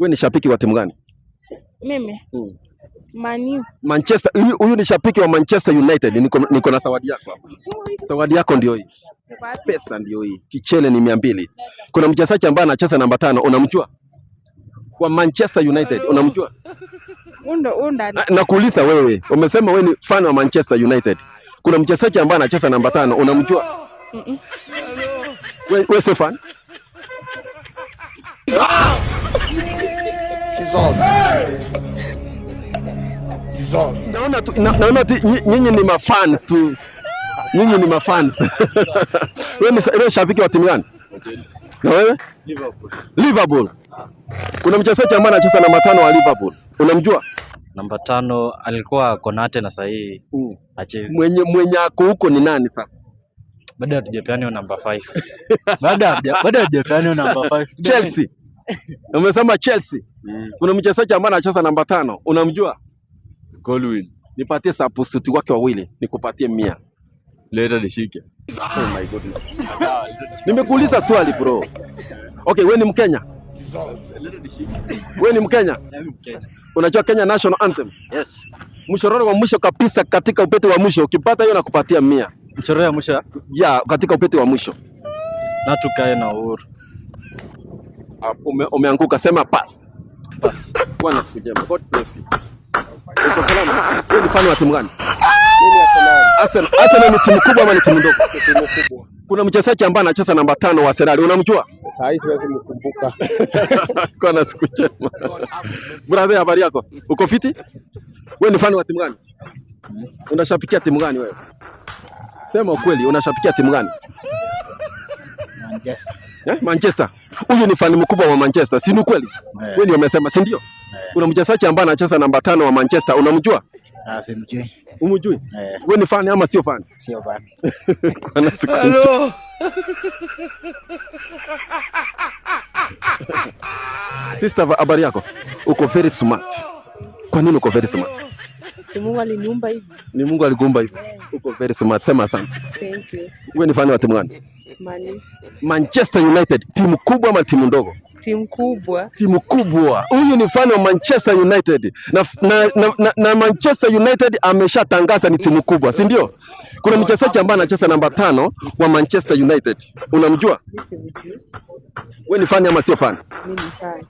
Wewe ni shabiki wa timu gani? Mimi. Man U. Manchester. Huyu ni shabiki wa Manchester United. Niko na zawadi yako hapa. Zawadi yako ndio hii. Pesa ndio hii. Kichele ni 200. Kuna mchezaji ambaye anacheza namba 5, unamjua? Kwa Manchester United, unamjua? Unda. Nakuuliza wewe, umesema wewe ni fan wa Manchester United. Kuna mchezaji ambaye anacheza namba 5, unamjua? Wewe sio fan? Naona nyinyi ni mafans tu. Nyinyi ni mafans. Wewe shabiki wa timu gani? Na wewe? Liverpool. Kuna mchezaji ambaye anacheza namba 5 wa Liverpool. Unamjua? Namba 5 alikuwa Konate na sahi achezi. Mwenye ako huko ni nani sasa? Baada hatujapeana namba 5. Baada hatujapeana namba 5. Chelsea. Umesema Chelsea. Kuna mchezaji ambaye anacheza namba 5. Unamjua? Colwyn. Nipatie substitute wake wawili, nikupatie 100. Leta nishike. Oh my goodness. Nimekuuliza swali bro. Okay, wewe ni Mkenya? Wewe ni Mkenya? Unajua Kenya National Anthem? Yes. Mshororo wa mwisho kabisa katika upete wa mwisho. Ukipata hiyo nakupatia 100. Mchororo wa mwisho? Ya, katika upete wa mwisho. Na tukae na uhuru. Umeanguka, sema pass. Pass. Bwana siku njema. God bless you. Uko salama? Wewe ni fan wa timu gani? Mimi Arsenal. Arsenal ni timu kubwa ama ni timu ndogo? Timu kubwa. Kuna mchezaji ambaye anacheza namba 5 wa Arsenal, unamjua? Sasa hivi siwezi mkumbuka. Bwana siku njema. Brother, habari yako? Uko fiti? Wewe ni fan wa timu gani? Unashabikia timu gani wewe? Sema ukweli, unashabikia timu gani? Manchester. Manchester. Huyu ni fan mkubwa wa Manchester, si ni kweli? Wewe ndio umesema, si ndio? Kuna mchezaji ambaye anacheza namba 5 wa Manchester, unamjua? Simjui. Umjui? Wewe ni fan ama sio fan? Sio fan. Bwana siku njema. Sister, habari yako? Uko very smart. Kwa nini uko very smart? Mungu aliniumba hivi. Ni Mungu alikuumba hivi. Uko very smart. Sema asante. Thank you. Wewe ni fan wa timu gani? Man U. Manchester United, timu kubwa ama timu ndogo? Timu kubwa. Timu kubwa. Huyu ni fan wa Manchester United. Na Manchester United ameshatangaza ni timu kubwa, si ndio? Kuna mchezaji ambaye anacheza namba 5 wa Manchester United. Unamjua? Wewe ni fan ama sio fan? Mimi ni fan.